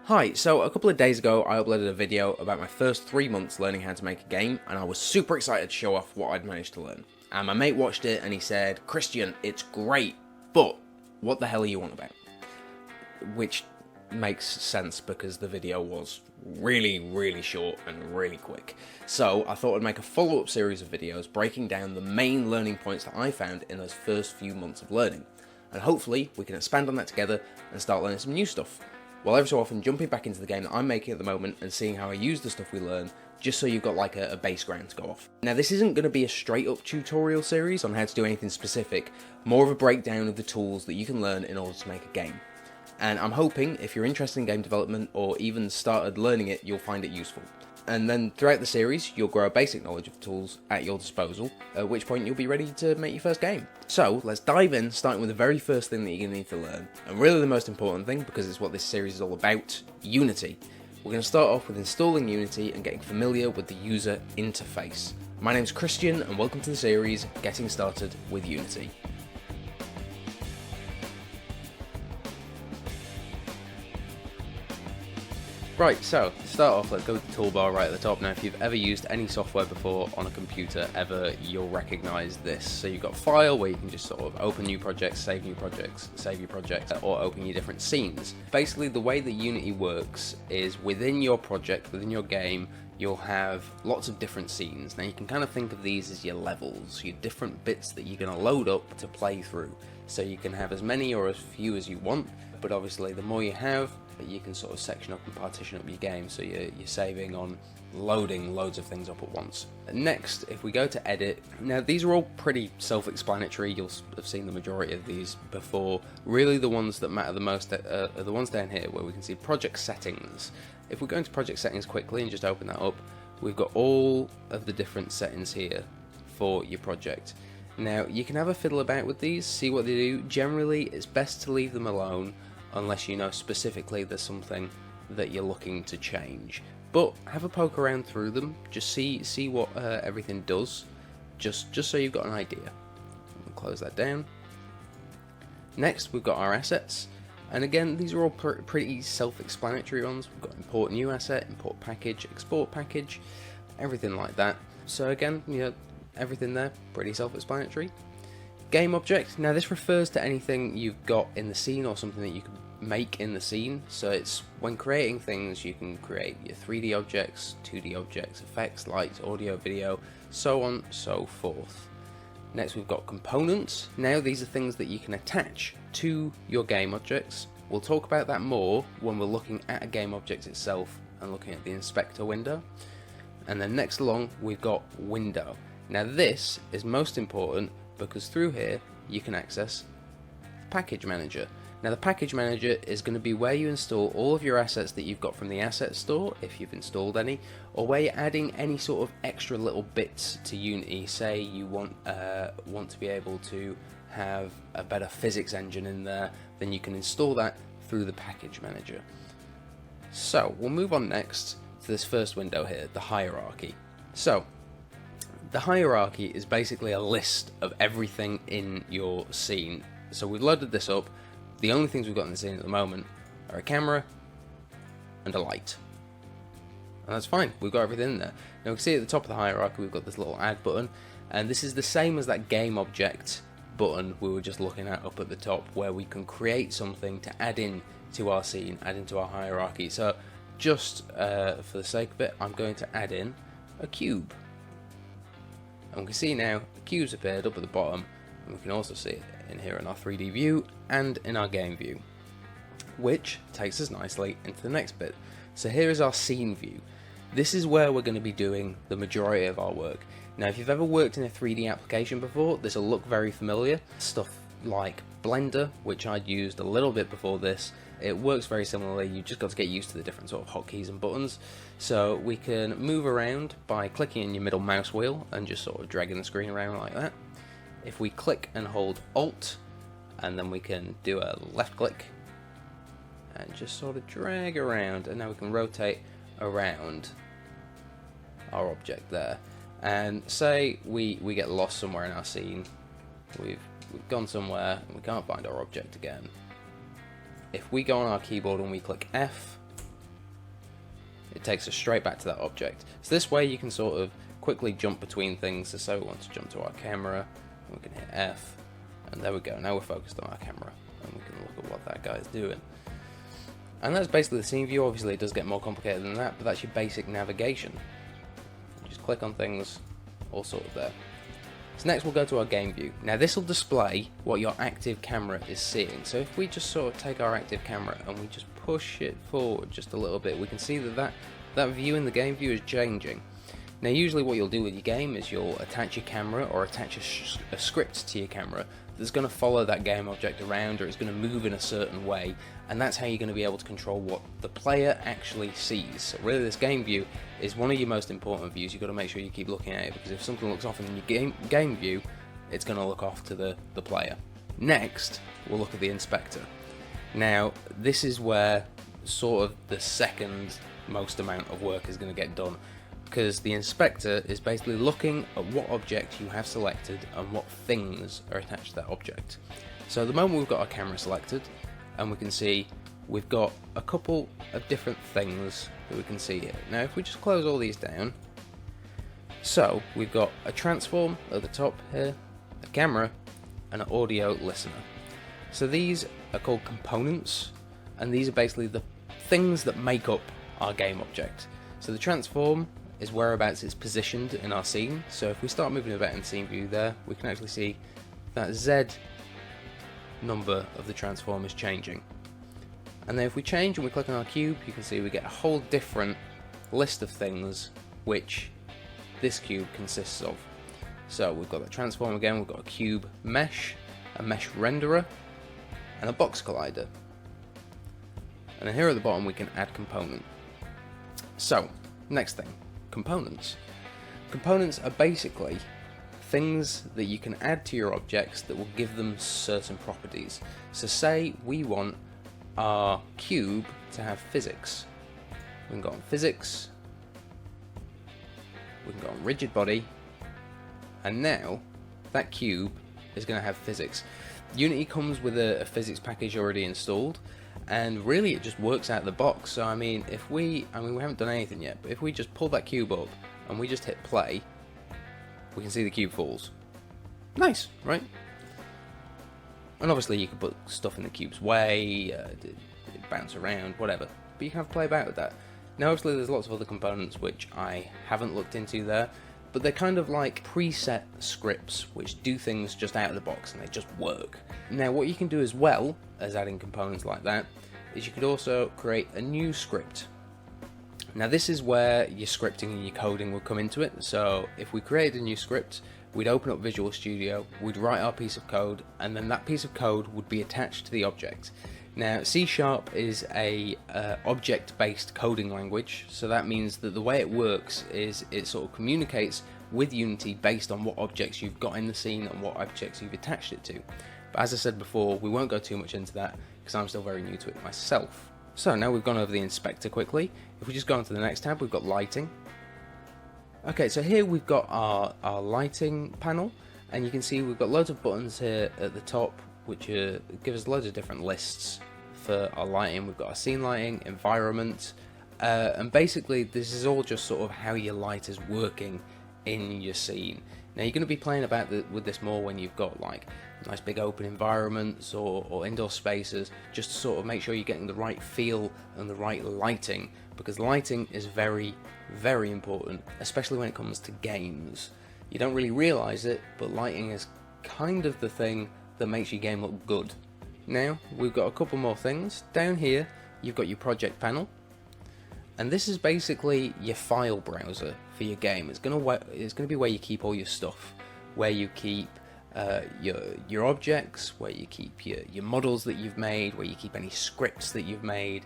Hi, so a couple of days ago I uploaded a video about my first 3 months learning how to make a game, and I was super excited to show off what I'd managed to learn. And my mate watched it and he said, "Christian, it's great, but what the hell are you on about?" Which makes sense because the video was really short and really quick. So I thought I'd make a follow-up series of videos breaking down the main learning points that I found in those first few months of learning. And hopefully we can expand on that together and start learning some new stuff, while every so often jumping back into the game that I'm making at the moment and seeing how I use the stuff we learn, just so you've got like a base ground to go off. Now this isn't going to be a straight up tutorial series on how to do anything specific, more of a breakdown of the tools that you can learn in order to make a game. And I'm hoping if you're interested in game development or even started learning it, you'll find it useful. And then throughout the series, you'll grow a basic knowledge of tools at your disposal, at which point you'll be ready to make your first game. So let's dive in, starting with the very first thing that you're going to need to learn, and really the most important thing, because it's what this series is all about: Unity. We're going to start off with installing Unity and getting familiar with the user interface. My name's Christian, and welcome to the series, Getting Started with Unity. Right, so to start off, let's go with the toolbar right at the top. Now, if you've ever used any software before on a computer ever, you'll recognise this. So you've got File, where you can just sort of open new projects, save your projects, or open your different scenes. Basically, the way that Unity works is within your project, within your game, you'll have lots of different scenes. Now, you can kind of think of these as your levels, your different bits that you're going to load up to play through. So you can have as many or as few as you want, but obviously the more you have, you can sort of section up and partition up your game, so you're saving on loading loads of things up at once. Next, if we go to edit, now these are all pretty self-explanatory. You'll have seen the majority of these before. Really the ones that matter the most are the ones down here where we can see project settings. If we go into project settings quickly and just open that up, we've got all of the different settings here for your project. Now you can have a fiddle about with these, see what they do. Generally it's best to leave them alone unless you know specifically there's something that you're looking to change. But have a poke around through them, just see what everything does, just so you've got an idea. We'll close that down. Next we've got our assets, and again these are all pretty self-explanatory ones. We've got import new asset, import package, export package, everything like that. So again, you know, everything there pretty self-explanatory. Game object, now this refers to anything you've got in the scene or something that you can make in the scene. So it's when creating things, you can create your 3D objects, 2D objects, effects, lights, audio, video, so on, so forth. Next we've got components. Now these are things that you can attach to your game objects. We'll talk about that more when we're looking at a game object itself and looking at the inspector window. And then next along we've got window. Now this is most important because through here you can access the package manager. Now the package manager is going to be where you install all of your assets that you've got from the asset store, if you've installed any, or where you're adding any sort of extra little bits to Unity. Say you want to be able to have a better physics engine in there, then you can install that through the package manager. So we'll move on next to this first window here, the hierarchy. So the hierarchy is basically a list of everything in your scene. So we've loaded this up. The only things we've got in the scene at the moment are a camera and a light. And that's fine, we've got everything in there. Now we can see at the top of the hierarchy we've got this little add button, and this is the same as that game object button we were just looking at up at the top, where we can create something to add in to our scene, add into our hierarchy. So just for the sake of it, I'm going to add in a cube. And we can see now the cube's appeared up at the bottom, and we can also see it in here in our 3D view and in our game view, which takes us nicely into the next bit. So here is our scene view. This is where we're going to be doing the majority of our work. Now if you've ever worked in a 3D application before, this will look very familiar. Stuff like Blender, which I'd used a little bit before this, it works very similarly. You just got to get used to the different sort of hotkeys and buttons. So we can move around by clicking in your middle mouse wheel and just sort of dragging the screen around like that. If we click and hold Alt, and then we can do a left click and just sort of drag around, and now we can rotate around our object there. And say we get lost somewhere in our scene, we've gone somewhere and we can't find our object again. If we go on our keyboard and we click F, it takes us straight back to that object. So this way you can sort of quickly jump between things. So say we want to jump to our camera, we can hit F, and there we go. Now we're focused on our camera, and we can look at what that guy's doing. And that's basically the scene view. Obviously it does get more complicated than that, but that's your basic navigation. You just click on things, all sorted there. So next we'll go to our game view. Now this will display what your active camera is seeing. So if we just sort of take our active camera and we just push it forward just a little bit, we can see that view in the game view is changing. Now usually what you'll do with your game is you'll attach your camera or attach a script to your camera that's going to follow that game object around, or it's going to move in a certain way, and that's how you're going to be able to control what the player actually sees. So really this game view is one of your most important views. You've got to make sure you keep looking at it, because if something looks off in your game view, it's going to look off to the player. Next we'll look at the inspector. Now this is where sort of the second most amount of work is going to get done, because the inspector is basically looking at what object you have selected and what things are attached to that object. So at the moment we've got our camera selected, and we can see we've got a couple of different things that we can see here. Now if we just close all these down, so we've got a transform at the top here, a camera, and an audio listener. So these are called components, and these are basically the things that make up our game object. So the transform is whereabouts it's positioned in our scene. So if we start moving about in scene view there, we can actually see that Z number of the transform is changing. And then if we change and we click on our cube, you can see we get a whole different list of things which this cube consists of. So we've got the transform again, we've got a cube mesh, a mesh renderer, and a box collider. And then here at the bottom we can add component. So next thing, components. Components are basically things that you can add to your objects that will give them certain properties. So say we want our cube to have physics. We can go on physics, we can go on rigid body, and now that cube is going to have physics. Unity comes with a physics package already installed, and really it just works out of the box. So I mean we haven't done anything yet, but if we just pull that cube up and we just hit play, we can see the cube falls. Nice, right? And obviously you can put stuff in the cube's way, bounce around, whatever, but you can have play about with that. Now obviously there's lots of other components which I haven't looked into there, but they're kind of like preset scripts which do things just out of the box and they just work. Now what you can do as well as adding components like that is you could also create a new script. Now this is where your scripting and your coding will come into it. So if we created a new script, we'd open up Visual Studio, we'd write our piece of code, and then that piece of code would be attached to the object. Now C# is a object-based coding language, so that means that the way it works is it sort of communicates with Unity based on what objects you've got in the scene and what objects you've attached it to. But as I said before, we won't go too much into that because I'm still very new to it myself. So now we've gone over the inspector quickly. If we just go on to the next tab, we've got lighting. Okay, so here we've got our lighting panel, and you can see we've got loads of buttons here at the top which give us loads of different lists for our lighting. We've got our scene lighting, environment, and basically this is all just sort of how your light is working in your scene. Now you're going to be playing about with this more when you've got like nice big open environments or indoor spaces, just to sort of make sure you're getting the right feel and the right lighting, because lighting is very, very important, especially when it comes to games. You don't really realise it, but lighting is kind of the thing that makes your game look good. Now we've got a couple more things. Down here you've got your project panel, and this is basically your file browser for your game. It's gonna be where you keep all your stuff, where you keep your objects, where you keep your models that you've made, where you keep any scripts that you've made.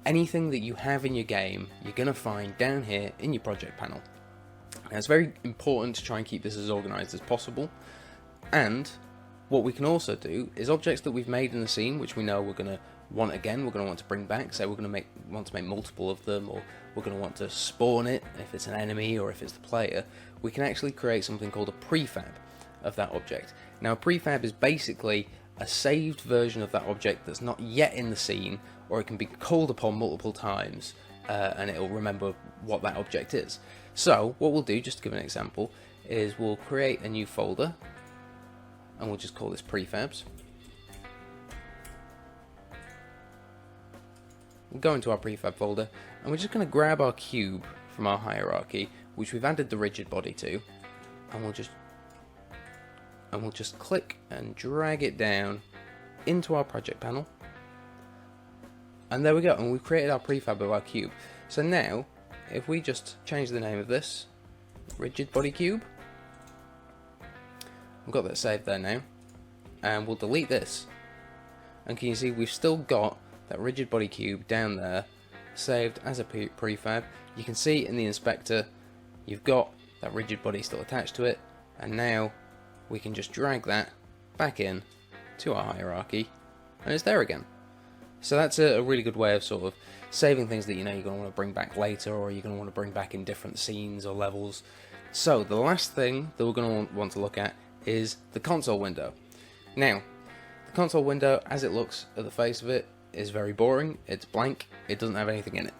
Anything that you have in your game, you're gonna find down here in your project panel. Now it's very important to try and keep this as organized as possible, and what we can also do is objects that we've made in the scene, which we know we're going to want again, we're going to want to bring back, say we're going to want to make multiple of them, or we're going to want to spawn it if it's an enemy or if it's the player, we can actually create something called a prefab of that object. Now a prefab is basically a saved version of that object that's not yet in the scene, or it can be called upon multiple times and it'll remember what that object is. So what we'll do, just to give an example, is we'll create a new folder, and we'll just call this prefabs. We'll go into our prefab folder, and we're just going to grab our cube from our hierarchy, which we've added the rigid body to, and we'll just click and drag it down into our project panel. And there we go, and we've created our prefab of our cube. So now, if we just change the name of this, rigid body cube, we've got that saved there now, and we'll delete this. And can you see we've still got that rigid body cube down there, saved as a prefab. You can see in the inspector, you've got that rigid body still attached to it, and now we can just drag that back in to our hierarchy, and it's there again. So that's a really good way of sort of saving things that you know you're going to want to bring back later, or you're going to want to bring back in different scenes or levels. So the last thing that we're going to want to look at is the console window. Now, the console window, as it looks at the face of it, is very boring. It's blank. It doesn't have anything in it.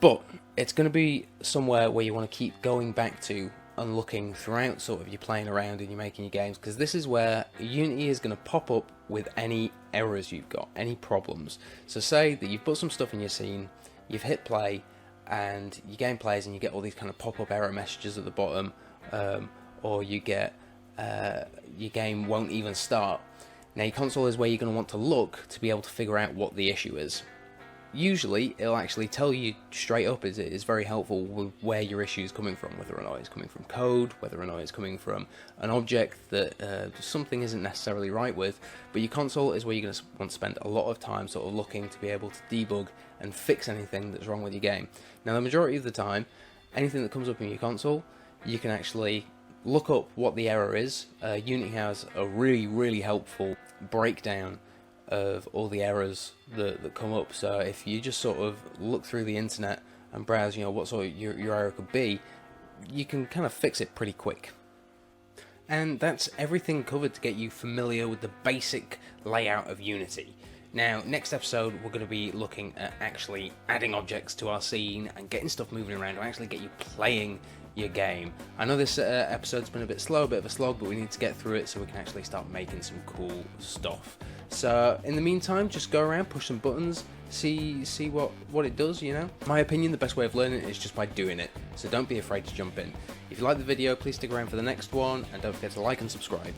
But it's going to be somewhere where you want to keep going back to and looking throughout sort of you're playing around and you're making your games, because this is where Unity is going to pop up with any errors you've got, any problems. So say that you've put some stuff in your scene, you've hit play, and your game plays and you get all these kind of pop-up error messages at the bottom, or you get your game won't even start. Now your console is where you're going to want to look to be able to figure out what the issue is. Usually it'll actually tell you straight up. It is very helpful with where your issue is coming from, whether or not it's coming from code, whether or not it's coming from an object that something isn't necessarily right with. But your console is where you're going to want to spend a lot of time sort of looking to be able to debug and fix anything that's wrong with your game. Now the majority of the time, anything that comes up in your console, you can actually look up what the error is. Unity has a really helpful breakdown of all the errors that come up. So if you just sort of look through the internet and browse, you know, what sort of your error could be, you can kind of fix it pretty quick. And that's everything covered to get you familiar with the basic layout of Unity. Now, next episode, we're going to be looking at actually adding objects to our scene and getting stuff moving around to actually get you playing your game. I know this episode's been a bit slow, a bit of a slog, but we need to get through it so we can actually start making some cool stuff. So in the meantime, just go around, push some buttons, see what it does, you know. In my opinion, the best way of learning is just by doing it, so don't be afraid to jump in. If you like the video, please stick around for the next one, and don't forget to like and subscribe.